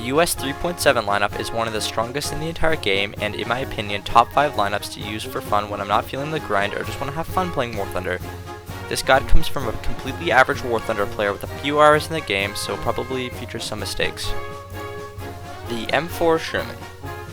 US 3.7 lineup is one of the strongest in the entire game, and in my opinion, top 5 lineups to use for fun when I'm not feeling the grind or just want to have fun playing War Thunder. This guide comes from a completely average War Thunder player with a few hours in the game, so probably features some mistakes. The M4 Sherman,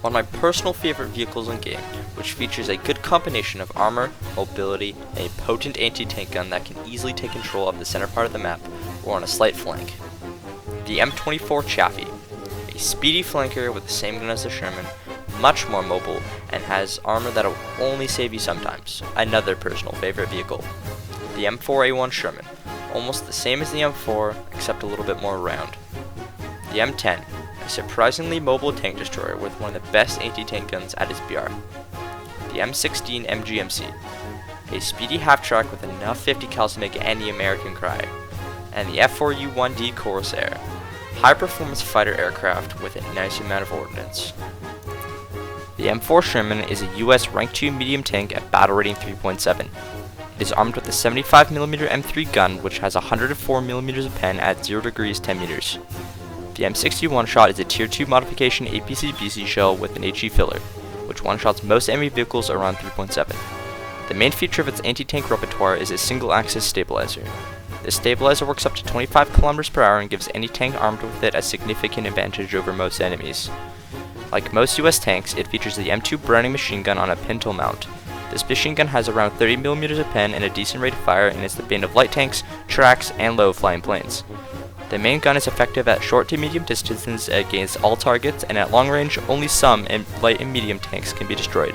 one of my personal favorite vehicles in game, which features a good combination of armor, mobility, and a potent anti-tank gun that can easily take control of the center part of the map or on a slight flank. The M24 Chaffee, a speedy flanker with the same gun as the Sherman, much more mobile, and has armor that'll only save you sometimes, another personal favorite vehicle. The M4A1 Sherman, almost the same as the M4, except a little bit more round. The M10, a surprisingly mobile tank destroyer with one of the best anti-tank guns at its BR. The M16 MGMC, a speedy half-track with enough 50 cals to make any American cry. And the F4U-1D Corsair, high-performance fighter aircraft with a nice amount of ordnance. The M4 Sherman is a US Rank 2 medium tank at battle rating 3.7. It is armed with a 75mm M3 gun, which has 104mm of pen at 0 degrees 10 meters. The M60 one-shot is a Tier 2 modification APC-BC shell with an HE filler, which one-shots most enemy vehicles around 3.7. The main feature of its anti-tank repertoire is a single-axis stabilizer. This stabilizer works up to 25 km per hour and gives any tank armed with it a significant advantage over most enemies. Like most US tanks, it features the M2 Browning machine gun on a pintle mount. This machine gun has around 30mm of pen and a decent rate of fire, and is the bane of light tanks, tracks, and low-flying planes. The main gun is effective at short to medium distances against all targets, and at long range, only some light and medium tanks can be destroyed.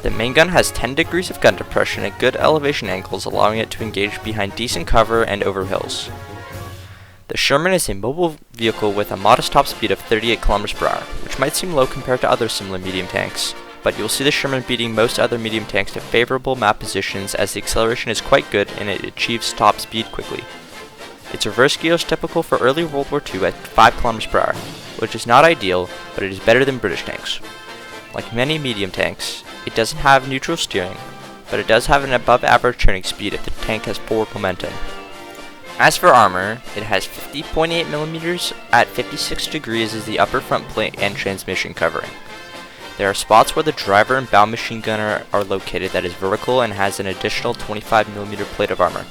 The main gun has 10 degrees of gun depression at good elevation angles, allowing it to engage behind decent cover and over hills. The Sherman is a mobile vehicle with a modest top speed of 38 km per hour, which might seem low compared to other similar medium tanks, but you'll see the Sherman beating most other medium tanks to favorable map positions as the acceleration is quite good and it achieves top speed quickly. Its reverse gear is typical for early World War II at 5 km per hour, which is not ideal, but it is better than British tanks. Like many medium tanks, it doesn't have neutral steering, but it does have an above average turning speed if the tank has forward momentum. As for armor, it has 50.8mm at 56 degrees as the upper front plate and transmission covering. There are spots where the driver and bow machine gunner are located that is vertical and has an additional 25mm plate of armor.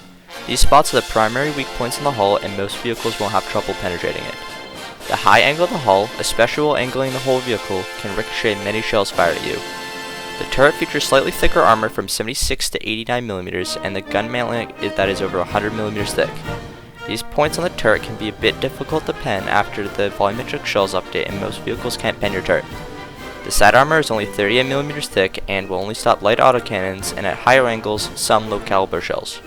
These spots are the primary weak points in the hull, and most vehicles will have trouble penetrating it. The high angle of the hull, especially while angling the whole vehicle, can ricochet many shells fired at you. The turret features slightly thicker armor from 76 to 89mm, and the gun mantling that is over 100mm thick. These points on the turret can be a bit difficult to pen after the volumetric shells update, and most vehicles can't pen your turret. The side armor is only 38mm thick and will only stop light autocannons, and at higher angles, some low caliber shells.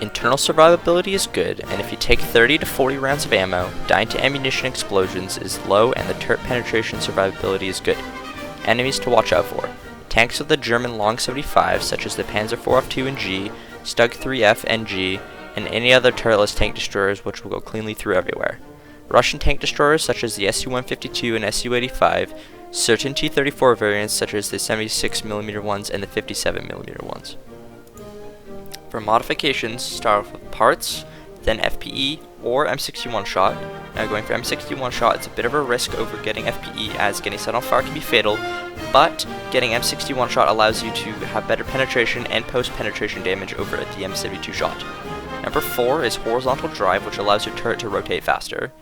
Internal survivability is good, and if you take 30 to 40 rounds of ammo, dying to ammunition explosions is low, and the turret penetration survivability is good. Enemies to watch out for: tanks of the German Long 75, such as the Panzer IV F2 and G, Stug 3F and G, and any other turretless tank destroyers which will go cleanly through everywhere. Russian tank destroyers such as the Su-152 and Su-85, certain T-34 variants such as the 76mm ones and the 57mm ones. For modifications, start off with parts, then FPE or M61 shot. Now going for M61 shot, it's a bit of a risk over getting FPE, as getting set on fire can be fatal, but getting M61 shot allows you to have better penetration and post-penetration damage over the M72 shot. Number 4 is horizontal drive, which allows your turret to rotate faster.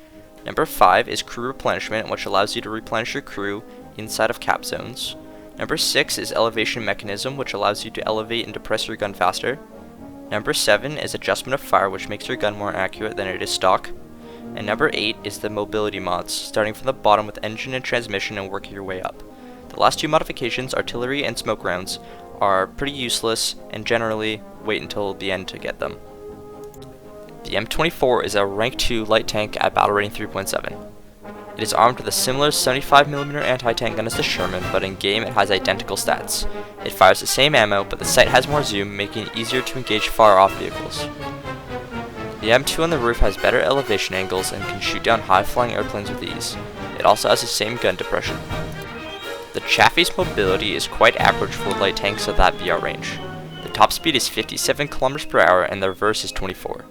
Number 5 is crew replenishment, which allows you to replenish your crew inside of cap zones. Number 6 is elevation mechanism, which allows you to elevate and depress your gun faster. Number 7 is adjustment of fire, which makes your gun more accurate than it is stock. And number 8 is the mobility mods, starting from the bottom with engine and transmission and working your way up. The last two modifications, artillery and smoke rounds, are pretty useless and generally wait until the end to get them. The M24 is a rank 2 light tank at battle rating 3.7. It is armed with a similar 75mm anti-tank gun as the Sherman, but in game it has identical stats. It fires the same ammo, but the sight has more zoom, making it easier to engage far off vehicles. The M2 on the roof has better elevation angles and can shoot down high-flying airplanes with ease. It also has the same gun depression. The Chaffee's mobility is quite average for light tanks of that BR range. The top speed is 57 km per hour and the reverse is 24.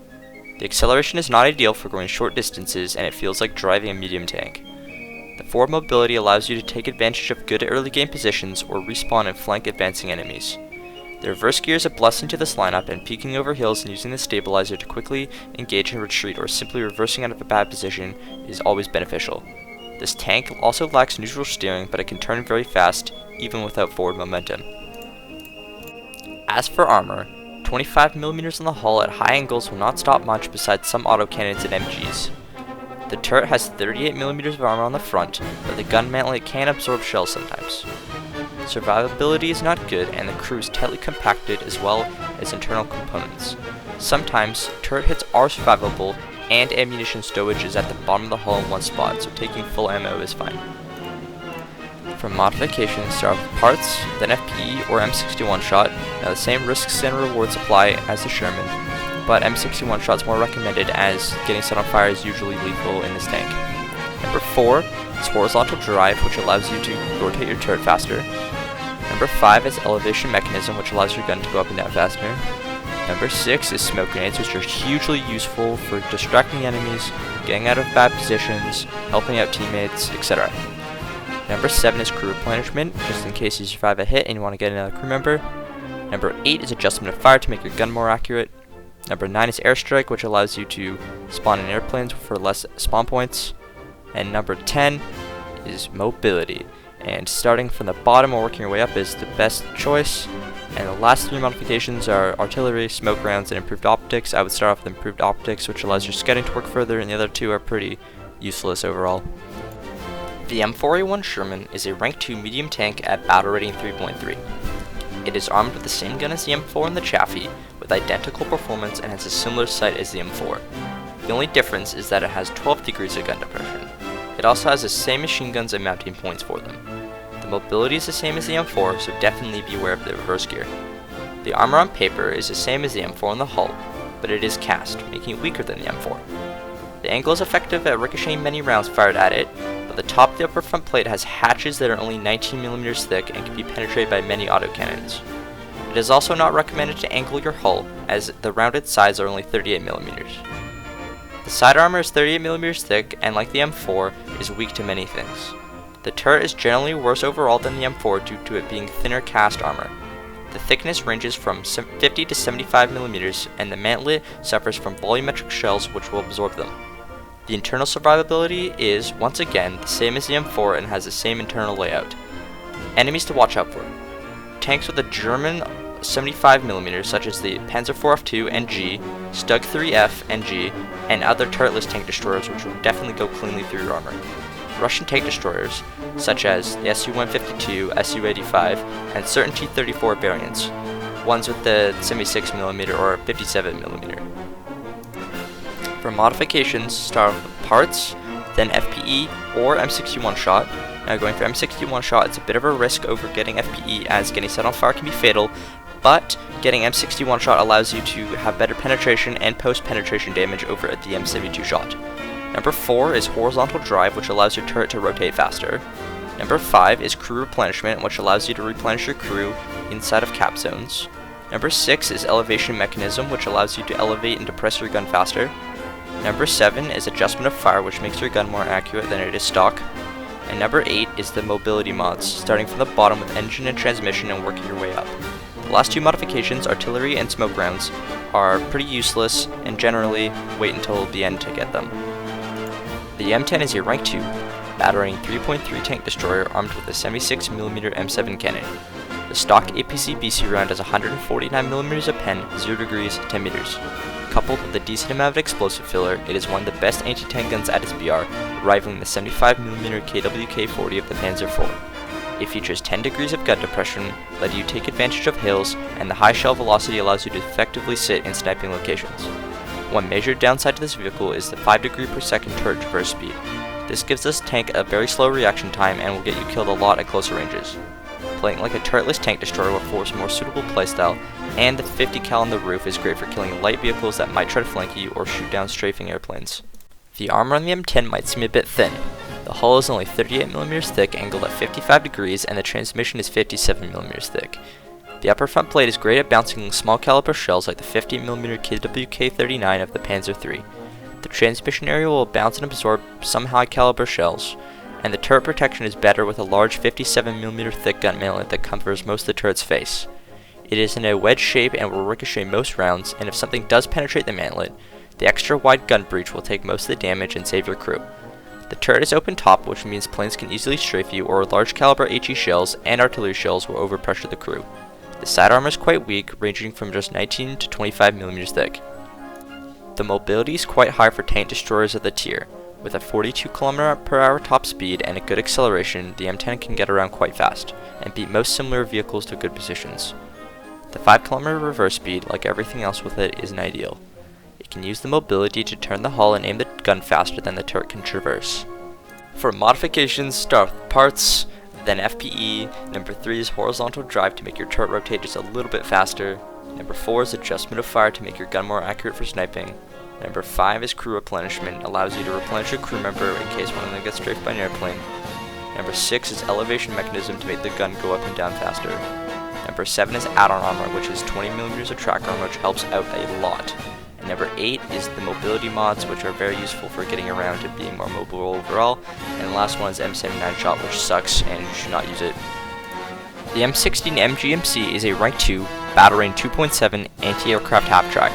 The acceleration is not ideal for going short distances, and it feels like driving a medium tank. The forward mobility allows you to take advantage of good early game positions or respawn and flank advancing enemies. The reverse gear is a blessing to this lineup, and peeking over hills and using the stabilizer to quickly engage and retreat or simply reversing out of a bad position is always beneficial. This tank also lacks neutral steering, but it can turn very fast even without forward momentum. As for armor, 25mm on the hull at high angles will not stop much besides some autocannons and MGs. The turret has 38mm of armor on the front, but the gun mantlet can absorb shells sometimes. Survivability is not good, and the crew is tightly compacted as well as internal components. Sometimes, turret hits are survivable, and ammunition stowage is at the bottom of the hull in one spot, so taking full ammo is fine. For modifications, start with parts, then FPE or M61 shot. Now the same risks and rewards apply as the Sherman, but M61 shot is more recommended as getting set on fire is usually lethal in this tank. Number 4 is horizontal drive, which allows you to rotate your turret faster. Number 5 is elevation mechanism, which allows your gun to go up and down faster. Number 6 is smoke grenades, which are hugely useful for distracting enemies, getting out of bad positions, helping out teammates, etc. Number 7 is crew replenishment, just in case you survive a hit and you want to get another crew member. Number 8 is adjustment of fire to make your gun more accurate. Number 9 is airstrike, which allows you to spawn in airplanes for less spawn points. And number 10 is mobility. And starting from the bottom and working your way up is the best choice. And the last 3 modifications are artillery, smoke rounds, and improved optics. I would start off with improved optics, which allows your scouting to work further, and the other 2 are pretty useless overall. The M4A1 Sherman is a rank 2 medium tank at battle rating 3.3. It is armed with the same gun as the M4 and the Chaffee, with identical performance and has a similar sight as the M4. The only difference is that it has 12 degrees of gun depression. It also has the same machine guns and mounting points for them. The mobility is the same as the M4, so definitely be aware of the reverse gear. The armor on paper is the same as the M4 on the hull, but it is cast, making it weaker than the M4. The angle is effective at ricocheting many rounds fired at it, but the top of the upper front plate has hatches that are only 19mm thick and can be penetrated by many autocannons. It is also not recommended to angle your hull, as the rounded sides are only 38mm. The side armor is 38mm thick, and like the M4, is weak to many things. The turret is generally worse overall than the M4 due to it being thinner cast armor. The thickness ranges from 50 to 75mm, and the mantlet suffers from volumetric shells which will absorb them. The internal survivability is, once again, the same as the M4 and has the same internal layout. Enemies to watch out for. Tanks with a German 75mm such as the Panzer IV F2 and G, Stug 3F and G, and other turretless tank destroyers which will definitely go cleanly through your armor. Russian tank destroyers, such as the Su-152, Su-85, and certain T-34 variants, ones with the 76mm or 57mm. For modifications, start with parts, then FPE or M61 shot. Now going for M61 shot, it's a bit of a risk over getting FPE as getting set on fire can be fatal, but getting M61 shot allows you to have better penetration and post-penetration damage over the M72 shot. Number 4 is horizontal drive, which allows your turret to rotate faster. Number 5 is crew replenishment, which allows you to replenish your crew inside of cap zones. Number 6 is elevation mechanism, which allows you to elevate and depress your gun faster. Number 7 is adjustment of fire, which makes your gun more accurate than it is stock. And number 8 is the mobility mods, starting from the bottom with engine and transmission and working your way up. The last 2 modifications, artillery and smoke rounds, are pretty useless and generally wait until the end to get them. The M10 is a rank 2, battle rating 3.3 tank destroyer armed with a 76mm M7 cannon. The stock APC BC round has 149mm of pen, 0 degrees, 10 meters. Coupled with a decent amount of explosive filler, it is one of the best anti-tank guns at its BR, rivaling the 75mm KWK-40 of the Panzer IV. It features 10 degrees of gun depression, letting you take advantage of hills, and the high shell velocity allows you to effectively sit in sniping locations. One major downside to this vehicle is the 5 degree per second turret traverse speed. This gives this tank a very slow reaction time and will get you killed a lot at closer ranges. Playing like a turretless tank destroyer will force a more suitable playstyle, and the 50 cal on the roof is great for killing light vehicles that might try to flank you or shoot down strafing airplanes. The armor on the M10 might seem a bit thin. The hull is only 38mm thick, angled at 55 degrees, and the transmission is 57mm thick. The upper front plate is great at bouncing small caliber shells like the 50mm KWK-39 of the Panzer III. The transmission area will bounce and absorb some high caliber shells, and the turret protection is better with a large 57mm thick gun mantlet that covers most of the turret's face. It is in a wedge shape and will ricochet most rounds, and if something does penetrate the mantlet, the extra wide gun breech will take most of the damage and save your crew. The turret is open top, which means planes can easily strafe you, or large caliber HE shells and artillery shells will overpressure the crew. The side armor is quite weak, ranging from just 19 to 25mm thick. The mobility is quite high for tank destroyers of the tier. With a 42 km/h top speed and a good acceleration, the M10 can get around quite fast, and beat most similar vehicles to good positions. The 5 km reverse speed, like everything else with it, isn't ideal. It can use the mobility to turn the hull and aim the gun faster than the turret can traverse. For modifications, start with parts, then FPE. Number 3 is horizontal drive to make your turret rotate just a little bit faster. Number 4 is adjustment of fire to make your gun more accurate for sniping. Number 5 is crew replenishment, allows you to replenish a crew member in case one of them gets strafed by an airplane. Number 6 is elevation mechanism to make the gun go up and down faster. Number 7 is add-on armor, which is 20mm of track armor, which helps out a lot. And number 8 is the mobility mods, which are very useful for getting around and being more mobile overall. And the last one is M79 shot, which sucks and you should not use it. The M16 MGMC is a rank 2, battle range 2.7 anti-aircraft half-track.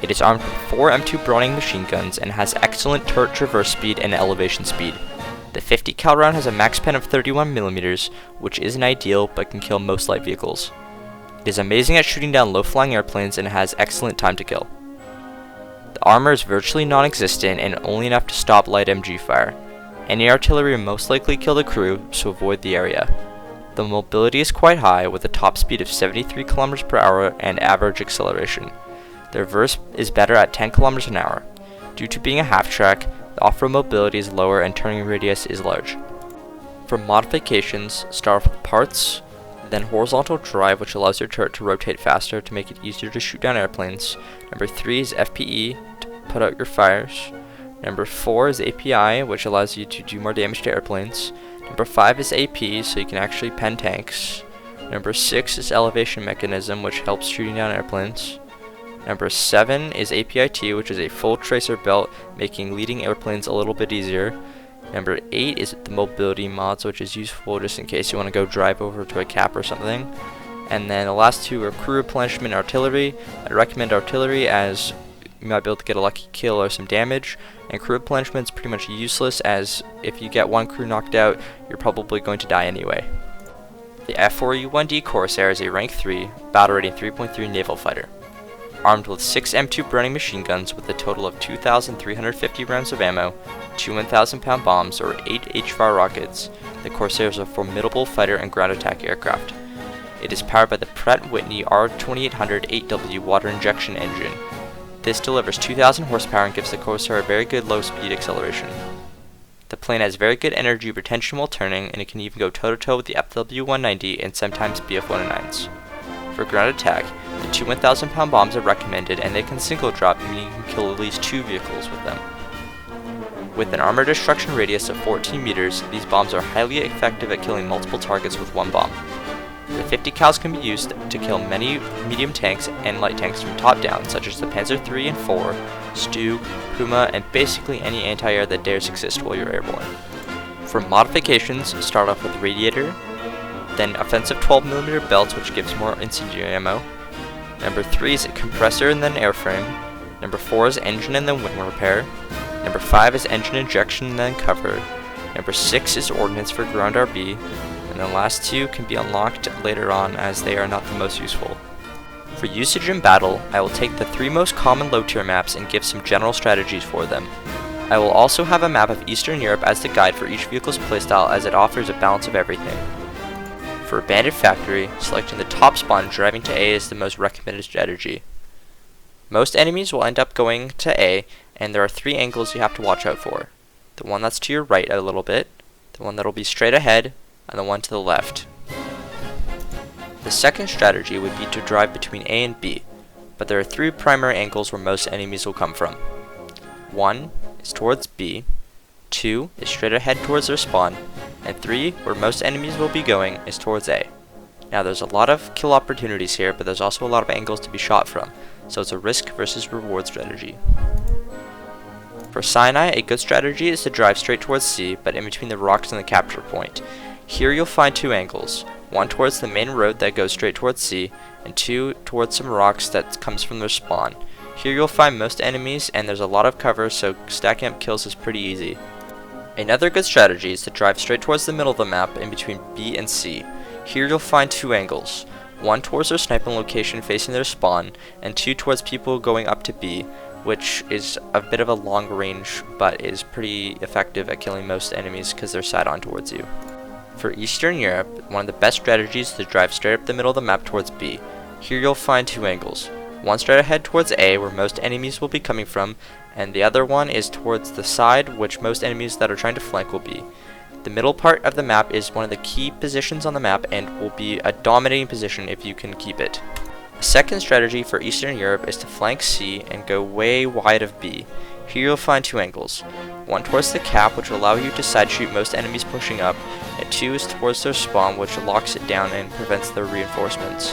It is armed with 4 M2 Browning machine guns and has excellent turret traverse speed and elevation speed. The 50 cal round has a max pen of 31mm, which isn't ideal but can kill most light vehicles. It is amazing at shooting down low-flying airplanes and has excellent time to kill. The armor is virtually non-existent and only enough to stop light MG fire. Any artillery will most likely kill the crew, so avoid the area. The mobility is quite high with a top speed of 73 km/h and average acceleration. The reverse is better at 10 km/h. Due to being a half-track, the off-road mobility is lower and turning radius is large. For modifications, start with parts, then horizontal drive, which allows your turret to rotate faster to make it easier to shoot down airplanes. Number 3 is FPE to put out your fires. Number 4 is API, which allows you to do more damage to airplanes. Number 5 is AP, so you can actually pen tanks. Number 6 is elevation mechanism, which helps shooting down airplanes. Number 7 is APIT, which is a full tracer belt, making leading airplanes a little bit easier. Number 8 is the mobility mods, which is useful just in case you want to go drive over to a cap or something. And then the last 2 are crew replenishment and artillery. I recommend artillery as you might be able to get a lucky kill or some damage. And crew replenishment is pretty much useless, as if you get one crew knocked out, you're probably going to die anyway. The F4U-1D Corsair is a rank 3, battle rating 3.3 naval fighter. Armed with 6 M2 Browning machine guns with a total of 2,350 rounds of ammo, 2 1,000-pound bombs, or 8 HFAR rockets, the Corsair is a formidable fighter and ground attack aircraft. It is powered by the Pratt & Whitney R2800 8W water injection engine. This delivers 2,000 horsepower and gives the Corsair a very good low-speed acceleration. The plane has very good energy retention while turning, and it can even go toe-to-toe with the FW-190 and sometimes Bf-109s. For ground attack, the 2 1,000-pound bombs are recommended, and they can single drop, meaning you can kill at least 2 vehicles with them. With an armor destruction radius of 14 meters, these bombs are highly effective at killing multiple targets with one bomb. The 50 cals can be used to kill many medium tanks and light tanks from top down, such as the Panzer III and IV, Stu, Puma, and basically any anti-air that dares exist while you're airborne. For modifications, start off with radiator, then offensive 12mm belts, which gives more incendiary ammo. Number 3 is a compressor and then airframe. Number 4 is engine and then wing repair. Number 5 is engine injection and then cover. Number 6 is ordnance for ground RB. And the last 2 can be unlocked later on, as they are not the most useful. For usage in battle, I will take the 3 most common low tier maps and give some general strategies for them. I will also have a map of Eastern Europe as the guide for each vehicle's playstyle, as it offers a balance of everything. For Bandit Factory, selecting the top spawn and driving to A is the most recommended strategy. Most enemies will end up going to A, and there are 3 angles you have to watch out for. The one that's to your right a little bit, the one that'll be straight ahead, and the one to the left. The second strategy would be to drive between A and B, but there are 3 primary angles where most enemies will come from. 1 is towards B, 2 is straight ahead towards their spawn, and 3, where most enemies will be going, is towards A. Now there's a lot of kill opportunities here, but there's also a lot of angles to be shot from, so it's a risk versus reward strategy. For Sinai, a good strategy is to drive straight towards C, but in between the rocks and the capture point. Here you'll find two angles, one towards the main road that goes straight towards C, and two towards some rocks that comes from their spawn. Here you'll find most enemies, and there's a lot of cover, so stacking up kills is pretty easy. Another good strategy is to drive straight towards the middle of the map in between B and C. Here you'll find two angles, one towards their sniping location facing their spawn, and two towards people going up to B, which is a bit of a long range, but is pretty effective at killing most enemies because they're side on towards you. For Eastern Europe, one of the best strategies is to drive straight up the middle of the map towards B. Here you'll find two angles, one straight ahead towards A, where most enemies will be coming from, and the other one is towards the side, which most enemies that are trying to flank will be. The middle part of the map is one of the key positions on the map and will be a dominating position if you can keep it. A second strategy for Eastern Europe is to flank C and go way wide of B. Here you'll find two angles, one towards the cap, which will allow you to side shoot most enemies pushing up, and two is towards their spawn, which locks it down and prevents their reinforcements.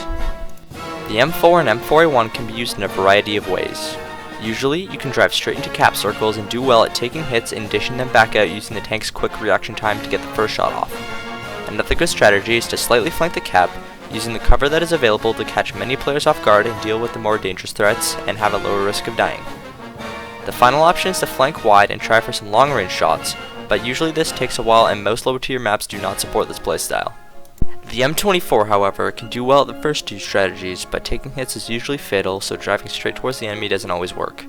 The M4 and M4A1 can be used in a variety of ways. Usually, you can drive straight into cap circles and do well at taking hits and dishing them back out using the tank's quick reaction time to get the first shot off. Another good strategy is to slightly flank the cap, using the cover that is available to catch many players off guard and deal with the more dangerous threats and have a lower risk of dying. The final option is to flank wide and try for some long range shots, but usually this takes a while and most lower tier maps do not support this playstyle. The M24, however, can do well at the first two strategies, but taking hits is usually fatal, so driving straight towards the enemy doesn't always work.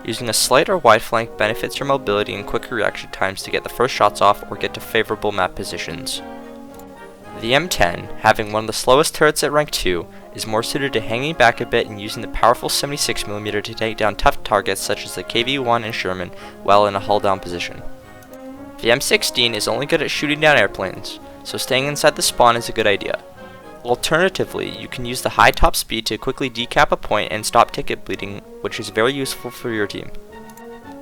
Using a slight or wide flank benefits your mobility and quicker reaction times to get the first shots off or get to favorable map positions. The M10, having one of the slowest turrets at rank 2, is more suited to hanging back a bit and using the powerful 76mm to take down tough targets such as the KV-1 and Sherman while in a hull down position. The M16 is only good at shooting down airplanes, so staying inside the spawn is a good idea. Alternatively, you can use the high top speed to quickly decap a point and stop ticket bleeding, which is very useful for your team.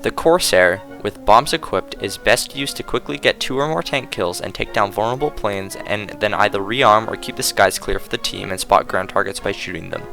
The Corsair, with bombs equipped, is best used to quickly get 2 or more tank kills and take down vulnerable planes and then either rearm or keep the skies clear for the team and spot ground targets by shooting them.